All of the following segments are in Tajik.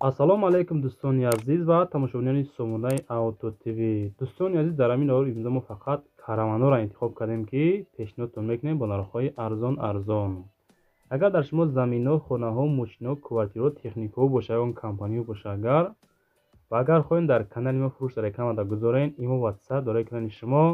ассалому алайкум дӯстони азиз ва тамошобинони Сомонаи Auto TV. Дӯстони азиз, дар ҳамин аввал имрӯз мо фақат караванҳоро интихоб кардем, ки пешниҳодтон мекунем бо нархҳои арзон. Агар дар шумо заминҳо, хонаҳо, мошинҳо, квартираҳо, техникаҳо бошад, ягон компаниҳо бошад, ва агар хоҳем дар канали мо фурӯш дар реклама гузорем, имо WhatsApp дар экрани шумо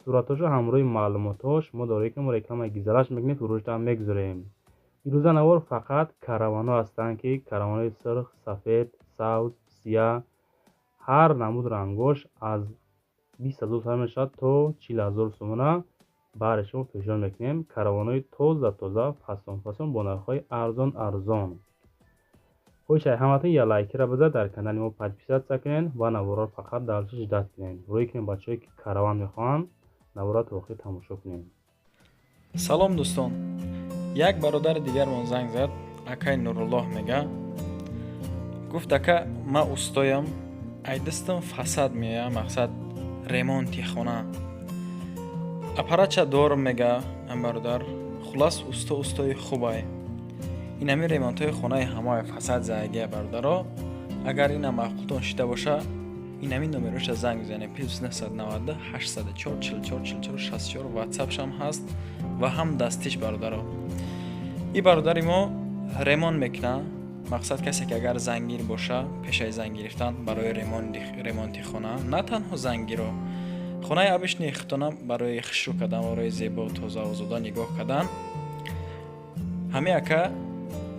суратҳошо ҳамроҳи маълумотҳо шумо дар экрани мо рекламаи гузараш мекунем, фурӯштам мегузорем. имрӯза навор фақат караванҳо ҳастанд, ки караванҳои сирх, сафед, сабз, сияҳ, ҳар намуд рангош аз 20,000 сомон мешавад то 40,000 сомона баҳри шумо пешниҳод мекунем. Караванҳои тоза фасон бо нархҳои арзон. хоҳишам ҳаматон я лайкира бизад, дар канали мо подписатсия кунед ва наворро фақат дастшо ҷидаст кунед. рӯи кунем бачаҳое ки караван мехоҳанд наворро то охир тамошо кунем. салом дӯстон, як бародари дигармон занг зад. Акай Нуруллоҳ мега, гуфт ака ма устоям, айдистам фасад мея, мақсад ремонти хона. Апарача дорм мега ам бародар. Хулас устои хубай. Инами ремонтои хонаи ҳамаи фасад зайгия бародаро. Агар ина мақултон шида боша, инами номероша занг бизанем +990 804 44 44 64 WhatsApp шам ҳаст ва ҳам дастиш бародаро. И бародари мо ремонт мекуна. Мақсад касе ки агар зангир боша, пешаи занг гирифтан барои ремонти хона, на танҳо зангиро, хонаи абишни хитона барои хушрӯ кардан, барои зебо тоза озода нигоҳ кардан, ҳами ака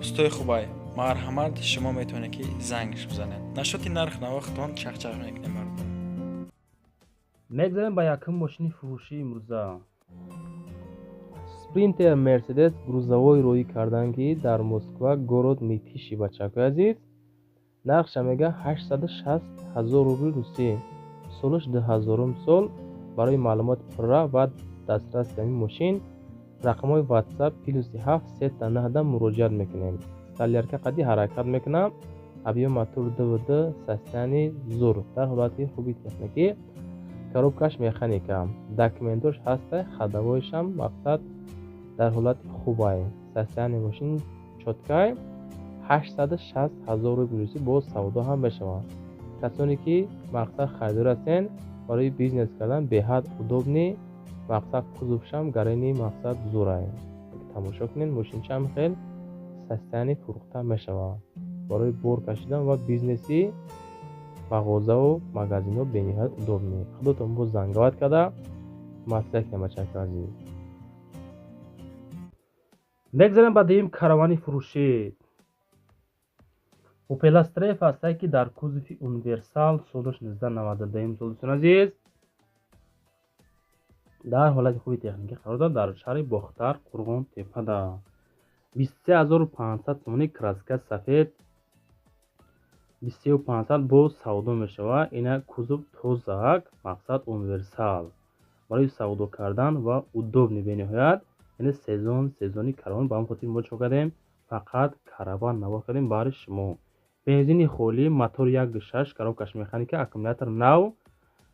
устои хубай. Марҳамат, шумо метавонед ки зангш бизанед. Нашоти нарх навохтон чахчах мекунем бародар. мегзарем ба якум мошини фурӯшӣ имрӯза. Спринтер Мерседес грузовой роӣ кардан, ки дар Москва город Мытищи бачакои азиз. нархша мега 860,000 рубли русӣ. солиш 2000 сол. барои маълумоти пурра ва дастрас ҳамин мошин рақамҳои WhatsApp +7 390 муроҷиат мекунем. сталярка қадди ҳаракат мекунам. объем мотор ДВД состоянии зур дар ҳолати хуби техникӣ. коробкаш механика. документош ҳаста, ходовойшам мақсад дар ҳолати хубай. состояние мошин чоткай. 860,000 рубли русӣ бо савдо ҳам мешавад. касоне ки мақсад харидор ҳастен, барои бизнес кардан беҳад удобни. мақсад кузовшам гарани мақсад зурай. тамошо кунед, мошинчам хел состояние фурӯхта мешавад. барои бор кашидан ва бизнеси мағозаву магазинҳо бениҳоят удобни. худотон бо занговат карда маслиҳат кунед бачаҳои азиз. мегзарем ба дуюм каравани фурӯшӣ. Opel Astra ҳастае, ки дар кузови универсал солиш 1992 сол дӯстон азиз дар ҳолати хуби техникӣ қарор дорад. дар шаҳри Бохтар, Қурғон Тепада. 23500 сомони краска сафед, 23500 бо савдо мешавад. ина кузов тозак, мақсад универсал барои савдо кардан ва удобни бениҳоят. яъне сезони караван. ба ҳамин хотир мо чо кардем фақат караван навор кардем баҳри шумо. бензини холӣ, мотор 1.6, коробкаш механика, аккумулятор нав.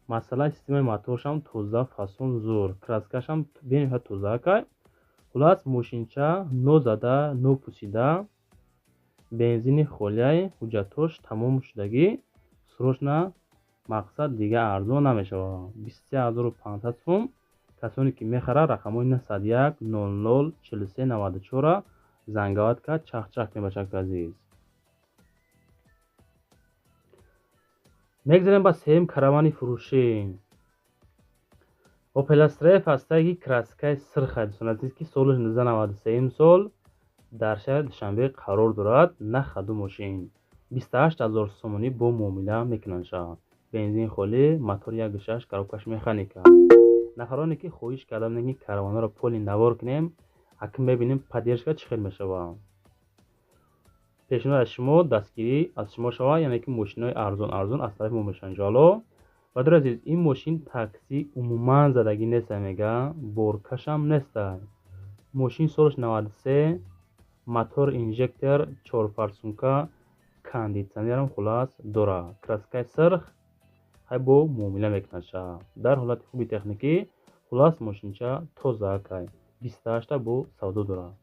масъалаи системаи моторшам тоза, фасон зур, краскашам бениҳоят тозаакай. хулас мошинча нозада, нопусида, бензини холиай, ҳуҷҷатош тамом шудагӣ. срочна мақсад дига арзон намешавад. 23500 сом. касоне ки мехарад рақамҳои 901 00 43 94 занговат кард, чахчах кунед бачаҳои азиз. мегзарем ба сеюм каравани фурӯшӣ. Opel Astra ҳастае, ки краскаи сирхай дӯстон азиз, ки солиш 1993 сол дар шаҳри Душанбе қарор дорад. нахаду мошин 28000 сомонӣ бо муомила мекунанд. бензин холӣ, мотор 1.6, коробкаш механика. нафароне ки хоҳиш карда буданд ки караванҳоро поли навор кунем, акн мебинем поддержка чӣ хел мешавад. пешниҳод аз шумо дастгирӣ аз шумо шавад, яъне ки мошинҳои арзон аз тарафи мо мешаванд иншоалло. бадр азиз, ин мошин такси умуман задагӣ неста, мега боркашам неста. мошин солиш 93, мотор инжектор 4 форсунка, кондитсионерам хулас дорад. краскаи сирх ҳай бо муомила мекунад. дар ҳолати хуби техникӣ. хулас мошинча тозаакай. 28 бо савдо дорад.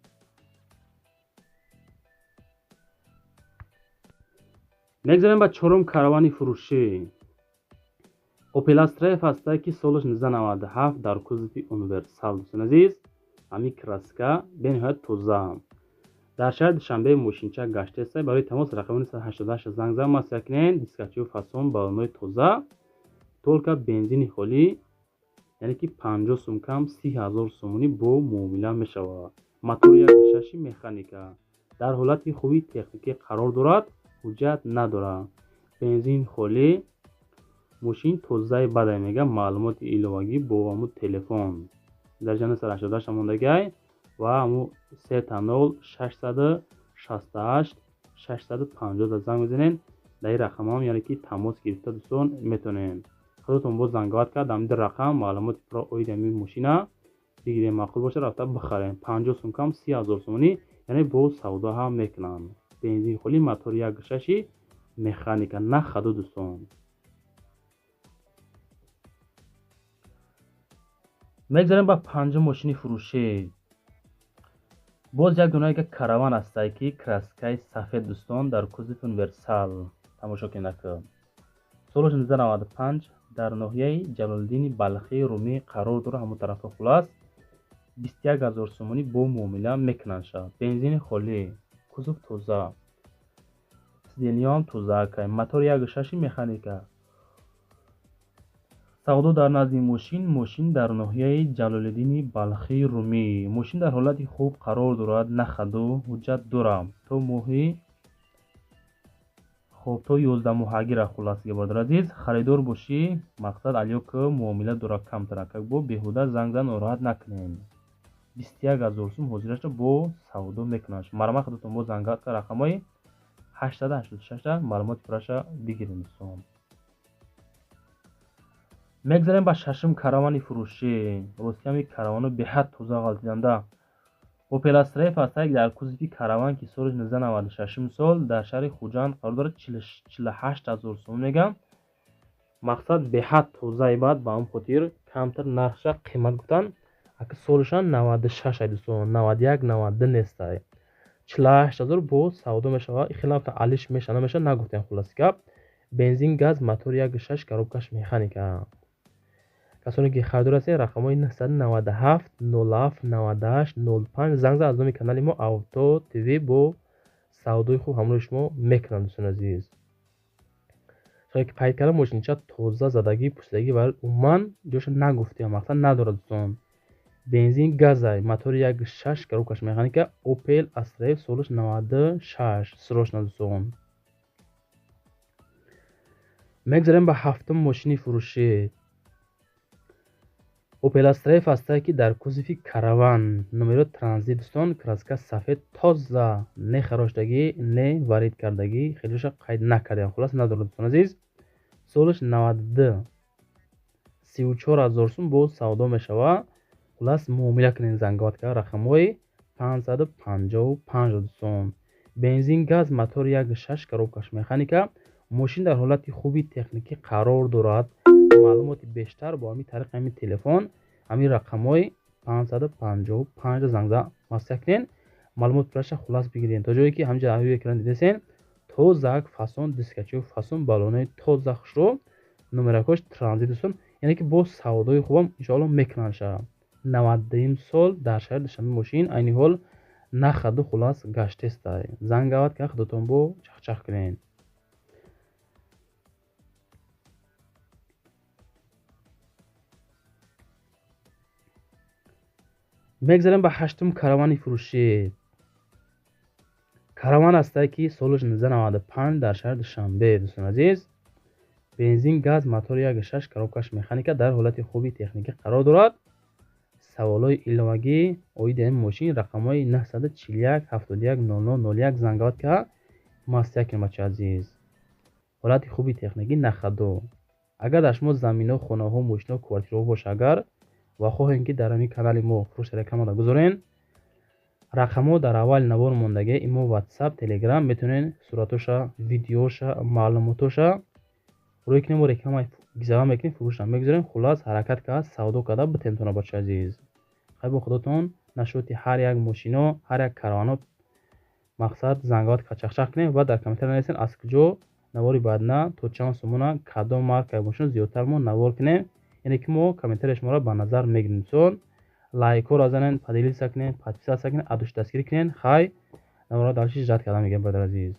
мегзарем ба чорум каравани фурӯшӣ. Opel Astra ҳастае ки соли 1997 дар кузови универсал. Дӯстон азиз, ҳамин краска бениҳоят тоза. дар шаҳри душанбе мошинчак гаштеста. барои тамос рақами 988 занг зад масъя кинен. дискачаи фасон балонои тоза, толка бензини холӣ, яъне ки 50 сум кам 30 000 сомонӣ бо муомила мешавад. мотори 1.6 механика дар ҳолати хуби техникӣ қарор дорад, ҳуҷҷат надорад. бензин холӣ, мошин тозаи бадай мега. маълумоти иловагӣ бо ҳамун телефон дарҷа 988 мондагай ва ҳамун 30 668 650 занг мезанен. дар ин рақамам яъне ки тамос гирифта дӯстон метонен. худатон боз занговат кард дар ин рақам маълумоти пурра оиди ҳамин мошина бигирем. маъқул боша рафта бихарем. 50 сум кам 30 000 сомонӣ, яъне бо савдо ҳам мекунанд. бензин холӣ, мотори 1.6 механика, на хаду дӯстон. мегзарем ба панҷум мошини фурӯшӣ. боз як дона караван ҳастае ки краскаи сафед дӯстон дар кузови универсал. тамошо кинак. соли 1995 дар ноҳияи ҷалолиддини балхии румӣ қарор дорад. ҳамон тарафа хулас 21 000 сомонӣ бо муомила мекунанд шавад. бензини холӣ, кузов тоза, сидениём тоза, мотори 1.6 механика. савдо дар назди мошин дар ноҳияи ҷалолиддини балхии румӣ. мошин дар ҳолати хуб қарор дорад, на хаду, ҳуҷҷат дорад. то моҳи то 11 моҳагира хуласаги бардор азиз. харидор бошӣ, мақсад алё ки муомила дорад камтаракак бо беҳуда занг зан нороҳат накунем. 21 000 сум ҳозираша бо савдо мекунаш. марама худатон бо зангат ка рақамои 886 маълумоти пурраша бигирем дӯстон. мегзарем ба шашум каравани фурӯшӣ. рости ҳамин каравану беҳад тоза ғалтиданда. Opel Astra ҳастае ки дар кузови караван ки соли 1996 сол дар шаҳри хуҷанд қарор дорад. 48 000 сомон мегам. мақсад беҳад тозаи бад, ба ҳамин хотир камтар нархша қимат гуфтан. аки солиша 96 дӯстон, 91 92 нестай. 48 000 бо савдо мешавад. хеле нафта алиш меша намеша нагуфтем. хулоси гап бензин газ, мотори 1.6 коробкаш механика. касоне ки харидор ҳастед рақамҳои 997 07 98 05 занг зад аз номи канали мо авто тв бо савдои хуб ҳамроҳи шумо мекунанд. дӯстон азиз, соҳе ки пайд кардам мошинча тоза задагӣ пӯстагӣ бар умуман ҷоша нагуфтем, мақсад надорад дӯстон. бензин газай, мотори 1.6 коробкаш механика. Opel Astra солиш 96 срочно дӯстон. мегзарем ба ҳафтум мошини фурӯшӣ. Opel Astra ҳастае ки дар кузови караван, номеро транзит дӯстон, краска сафед тоза, не хароштагӣ, не варид кардагӣ, хелиша қайд накардем. хулас надорад дӯстон азиз. солиш 92, 34 000 сум бо савдо мешавад. хулас муомила кунен. занговат кард рақамҳои 555 дӯстон. бензин газ, мотори 1.6 коробкаш механика. мошин дар ҳолати хуби техникӣ қарор дорад. маълумоти бештар бо ҳамин тариқи ҳамин телефон, ҳамин рақамҳои 555 зангза масъя кунен. маълумот пурраша хулас бигирен. то ҷое ки ҳамҷа ҳавӣ экран дидесен, тозак фасон, дискачаи фасон, балонаи тоза хушро, номеракош транзит дӯстон, яъне ки бо савдои хубам иншоалло мекунанд шавад. 90 сол дар шаҳри душанбе мошин айни ҳол на хаду хулас гаштестай. зангават ка худатон бо чахчах кунен. мегзарем ба ҳаштум каравани фурӯшӣ. караван ҳастае ки соли 1995 дар шаҳри душанбе. дӯстон азиз, бензин газ, мотори 1.6 коробкаш механика дар ҳолати хуби техникӣ қарор дорад. саволҳои иловагӣ оиди ҳамин мошин рақамҳои 941 71 0001 зангават ка масъя кунед бачаҳои азиз. ҳолати хуби техникӣ нахаду. агар дар шумо заминҳо, хонаҳо, мошинҳо, квартираҳо боша агар ва хоҳем ки дар ҳамин канали мо фурӯш рекламада гузорен, рақамҳо дар аввали навор мондаги имо WhatsApp, Telegram метавонен суратоша, видеоша, маълумотоша рӯи кунем. мо реклама гизава мекунем, фурӯшам мегузорем. хулас ҳаракат кард, савдо карда битентона бачаҳои азиз. хай бо худатон нашоти ҳар як мошино, ҳар як каравано мақсад занговат ка чахчах кунем ва дар комментар нависен аз куҷо навори баъд на то чанд сомона кадом марка бошад зиёдтар мо навор кунем. яъне ки мо комментарияи шуморо ба назар мегирем. дӯстон лайкҳоро занед, поделиться кунед, подписаться кунед, адуш дастгирӣ кунед. хай наворот далши жад карда мегӯям бародари азиз.